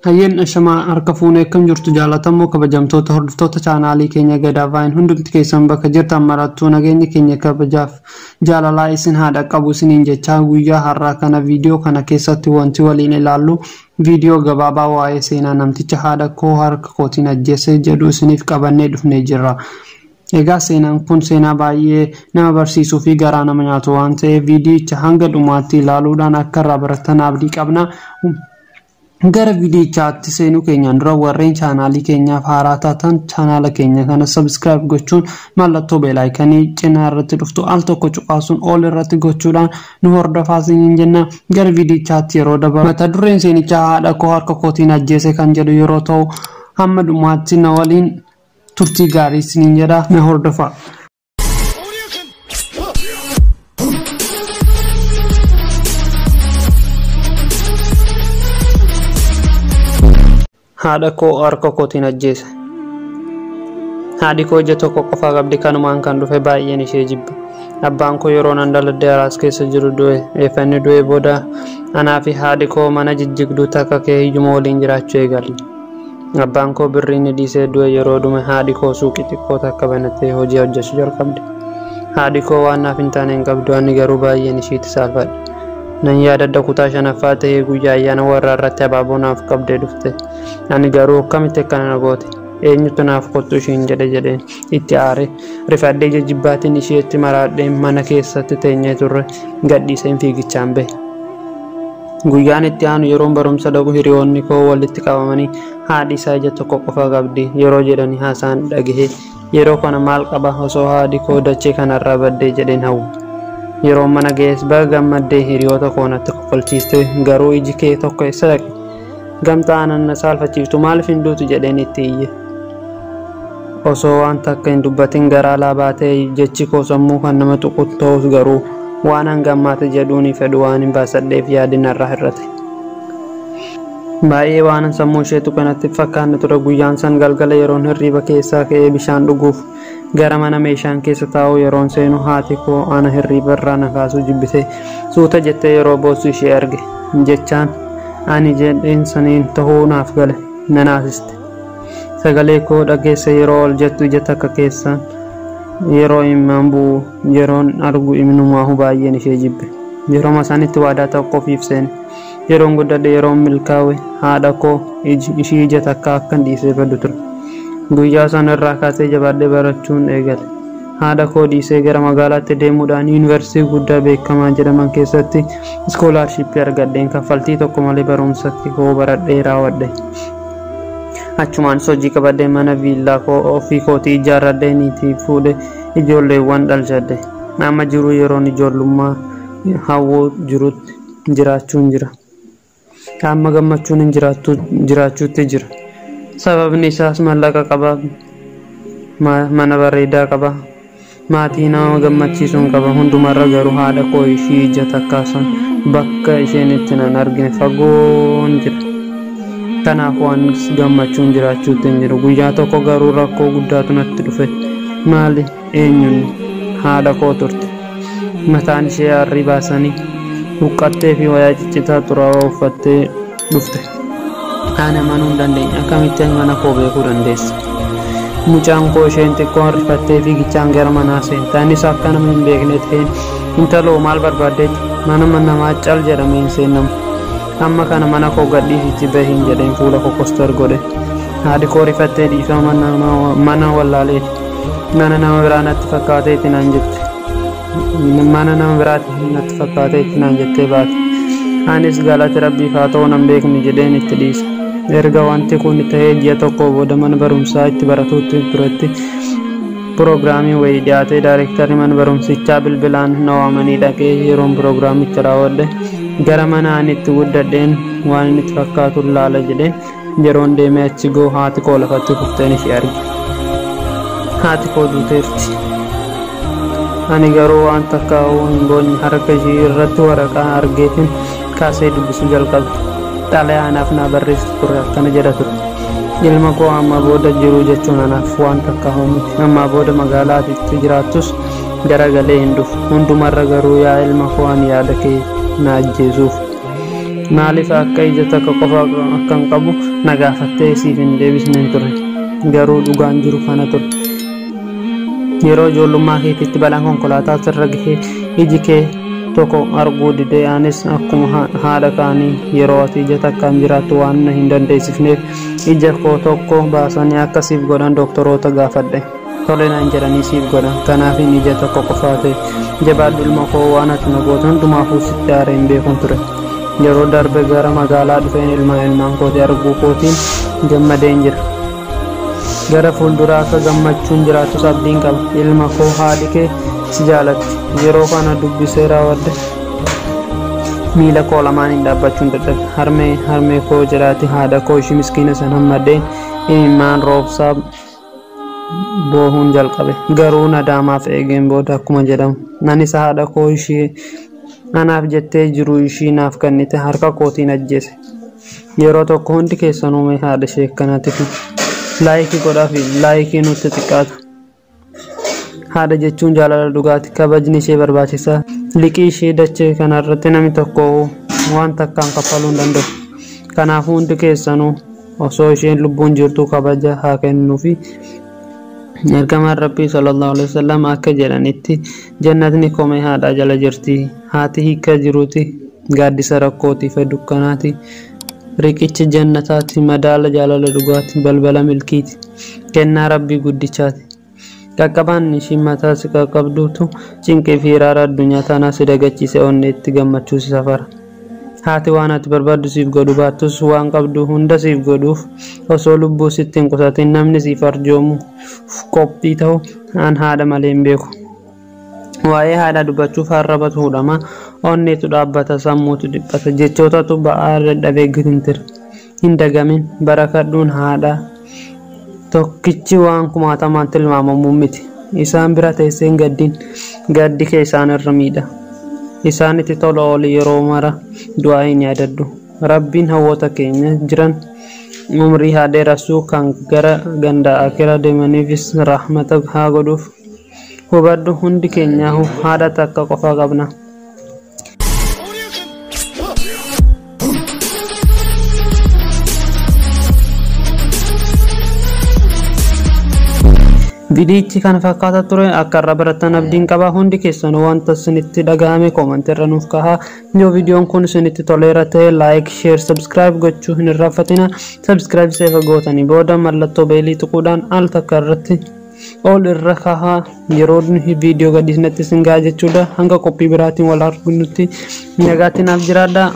Hayyen ashama harka fuunee kan jirtu jaalatamuu kabajamtoota hordoftoota chaanaalii keenya Gadaavaayeen hundumti keessan bakka jirtan marattuu nageenyi keenya kabajaaf jaalalaa isin haadha qabu isiniin jechaa guyyaa har'aa kana viidiyoo kana keessatti wanti waliin ilaallu viidiyoo gabaabaa waa'ee seenaa namticha haadha koo harka kootiin ajjeese jedhu isiniif qabannee dhufnee jirra. Egaa seenaan kun seenaa baay'ee nama barsiisuu fi garaa nama nyaatu waan ta'eef viidiyicha hanga dhumaatti ilaaluudhaan akka irraa barattan abdii qabna. Gara viidiyichaatti seenuu keenyaan dura warreen chaanaalii keenyaaf haaraa taatan chaanaala keenya kana subscribe gochuun mallattoo beel aayikanii cinaa irratti dhuftu al tokko cuqaasuun ol irratti gochuudhaan nu hordofaa isiniin jenna. Gara viidiyichaatti yeroo dabarru mata dureen seenichaa haadha koo harka kootiin ajjeese kan jedhu yeroo ta'u hamma dhumaatti na waliin turtii gaarii isiniin jedha na hordofaa. Haadha koo harka kootiin ajjeese. Haadhi koo ija tokko qofa qabdi kanumaan kan dhufe baay'een ishee jibba. Abbaan koo yeroo nan dhaladhee haraas keessa jiru du'e. Eeffanni du'e booda anaa fi haadhi koo mana jijjigduu takka kee hiyyuma waliin jiraachuu eegalle. Abbaan koo birriin dhiisee du'e yeroo dhume haadhi koo suuqii xiqqoo takka banattee hojii hojjechuu jalqabde. Haadhi koo waan naaf hin taane hin qabdu, ani garuu baay'een ishiitti saalfadhe. Nan yaadadha kutaa shanaffaa ta'ee guyyaa ayyaana warraa irratti abaaboo naaf qabdee dhufte. Ani garuu akkamitti akkana na goote? Eenyutu naaf kottu ishiin jedheen itti aare rifadhee jajjibbaatiin isheetti maraadhee mana keessatti teenyee turre gadhiiseen fiigichaan bahe. Guyyaan itti aanu yeroon barumsa dhaqu hiriyoonni koo walitti qabamanii haadhi isaa ija tokko qofa qabdi yeroo jedhanii haasaan dhagahee yeroo kana maal qaba osoo haadhi koo dachee kanarraa baddee jedheen hawwu. Yeroo mana gees baga gammaddee hiriyoota koonatti kofalchiiste garuu iji kee tokko eessa dhaqe? Gamtaa aanan saalfachiiftu maaliif hin duutu jedheen itti iyye. Osoo waan takka hin dubbatin garaa laabaatee jechi koo sammuu kan nama tuqu ta'us garuu waan hangammaate jedhuuni fedhu waan hin baasadheef yaadin irraa hir'ate. Baay'ee waan sammuu ishee tuqanatti fakkaanne ture. Guyyaan san galgala yeroon hirriba keessaa ka'ee bishaan dhuguuf gara mana meeshaan keessa taa'u yeroon seenu haati koo ana hirriba irraa na kaasuu jibbite suuta jettee yeroo boossu ishee arge jechaan ani jedheen saniin ta'uu naaf gale na naasiste. Sagalee koo dhageesse yeroo ol jettu ija takka keessaan yeroo immaan bu'u yeroon argu imnumaahu baay'een ishee jibbe. Yeroo masanitti waadaa tokko ofiif seene. Yeroon guddadhe yeroon milkaa'e haadha koo ishii ija takka akkan dhiisee baddu ture. Guyyaa sana irraa kaasee jabaadhee barachuun eegale. Haadha koo dhiisee gara magaalaatti deemuudhaan yuunivarsiitii guddaa beekamaa jedhaman keessatti iskoolaarshiippii argadheen kaffaltii tokko malee barumsa koo baradhee raawwadhe. Achumaanis hojii qabadhee mana viillaa koo ofii kootii ijaarradhee niitii fuudhee ijoolleewwan dhalchadhe. Amma jiru yeroon ijoollummaa hawwuu jirutti jiraachuun jira. Amma gammachuun hin jiraachuutti jira. Sababni isaas mallaqa qaba, mana bareedaa qaba, maatii nama gammachiisuun qaba. Hundumarra garuu haadha koo ishii ija takkaasan bakka isheen itti nan argine fagoon jira. Kanaaf waan gammachuun jiraachuutti hin jiru. Guyyaa tokko garuu rakkoo guddaatu natti dhufe. Maali? Eenyuun? Haadha koo turte. Mataan ishee harrii baasanii huqqattee fi wayaa ciccitaa xuraawaa uffattee dhufte. Ani amanuu hin dandeenye. Akkamitti mana koo beekuu dandeesse? Mucaan koo isheen xiqqoon rifattee fiigichaan gara manaa seente. Anis akka nama hin beekne ta'een intaloo maal barbaaddeetti? Mana namaa cal jedhamee hin seenamu. Amma kana mana koo gadhiisitti bahiin jedheen fuula koo kostar godhe. Haadhi koo rifattee dhiifama mana wallaaleeti. Mana nama biraa natti fakkaateetti naan jette. Mana nama biraatti natti fakkaateetti naan jettee baate. Anis galata rabbiif haa ta'u nan beekne jedheen itti dhiise. Erga wanti kun ta'ee ji'a tokko booda mana barumsaa itti baratuutti turetti piroogiraamii wayii dhiyaatee daayirektarri mana barumsichaa bilbilaan na waamanii dhaqee yeroon piroogiraamicha raawwadhe gara mana ani itti guddadheen waan inni itti fakkaatu laala jedheen yeroon deemee achi goo haati koo lafatti kufteen ishee arge. Haati koo duuteerti. Ani garuu waan takka hin goone harka ishee irratti waraqaa argeetiin kaasee dubbisuu jalqabe. Xalayaanaaf na barreessu ture akkana jedha ture. Ilma koo amma booda jiru jechuun anaaf waan takka miti. Amma booda magaalaatti jiraattus garagalee hin dhufu. Hundumarra garuu yaa ilma koo ani yaada kee na ajjeesuuf maaliif akka ija takka qofa akkan qabu nagaafattee siif hin deebisneen ture garuu dhugaan jiru kana ture. Yeroo ijoollummaa keetitti balaan konkolaataa sirra gahee iji kee tokko arguu didee anis akkuma haadha kaanii yeroo ati ija takkaan jiraattu waan hin dandeessifneef ija koo tokko baasanii akka siif godhan doktoroota gaafadhe. Tole naan jedhanii siif godhan kanaaf ija tokko qofaate jabaadhu ilma koo waan ati na goote hundumaafuu sitti aaree hin beekun ture. Yeroo darbe gara magaalaa dhufeen ilmaan kooti arguu kootiin gammadeen jira. Gara fuulduraa akka gammachuun jiraattus abdiin qaba. Ilma koo haadhi kee si jaalatti. Yeroo kana dubbisee raawwadde miila koo lamaaniin dhaabbachuun dadhabe. Harmee koo jiraati haadha koo ishii miskiina san hammadeen imimmaan roobsaa boohuun jalqabe. Garuu nadaamaaf eegeen booda akkuma jedhamu anis haadha koo ishii anaaf jettee jiru ishii naaf kennite harka kootiin ajjeese. Yeroo tokko hundi keessanuu mee haadha ishee akkanaatiif laayikii godhaa fi laayikii nutti xiqqaatu. Haadha jechuun jaalala dhugaati. Kabajni ishee barbaachisaa. Liqii ishee dachee kanarratti namni tokko waan takkaan kaffaluu hin danda'u. Kanaafuu hundi keessanuu osoo isheen lubbuun jirtu kabaja haa kennuufi. Ergamaan Rabbii sallallahu alaihi wasallam akka jedhanitti jannatni komee haadhaa jala jirti. Haati hiika jiruuti gaaddisa rakkootii fi dukkanaati. Riqichi jannataati madaala jaalala dhugaati balbala milkiiti kennaa Rabbii guddichaati. Qaqqabaan ishii mataa si qaqqabduutu cinqii fi hiraara addunyaa tanaa si dagachiise onneetti gammachuu si safara. Haati waan ati barbaaddu siif godhu baattus waan qabdu hunda siif godhuuf osoo lubbuu sitti hin qusatin namni siif arjoomu qophii ta'u aan haadha malee hin beeku. Waa'ee haadha dubbachuuf harrabatu hudhama onneetu dhaabbata sammuutu dhiphata jechootatu ba'aa dadhabee gitintir hin dagamin barakadhuun haadha tokkichi waan kumaatamaan tilmaamamu miti. Isaan bira teesseen gaddi kee isaan irra miidha. Isaanitti tola ooli yeroo mara du'aa hin yaadadhu. Rabbiin hawwoota keenya jiran umrii haa dheeressuu kan gara ganda akira deemaniifis rahmata haa godhuuf. Hubadhu hundi keenyaa haadha takka qofa qabna. Vidiyochi kana fakkaata ture akka irraa baratan abdiin qaba. Hundi keessanuu wanta isinitti dhagahame koomantii irra nuuf kahaa. Yoo vidiyoon kun isinitti toleera ta'e like, share, subscribe gochuu hin irraanfatina. Subscribe seefa gootanii booda mallattoo beelii tuquudhaan al takka irratti ol irra kahaa yeroo viidiyoo gadhiisnetti isin ga'a jechuudha. Hanga qophii biraatiin wal arguutti nagaatti naaf jiraadhaa.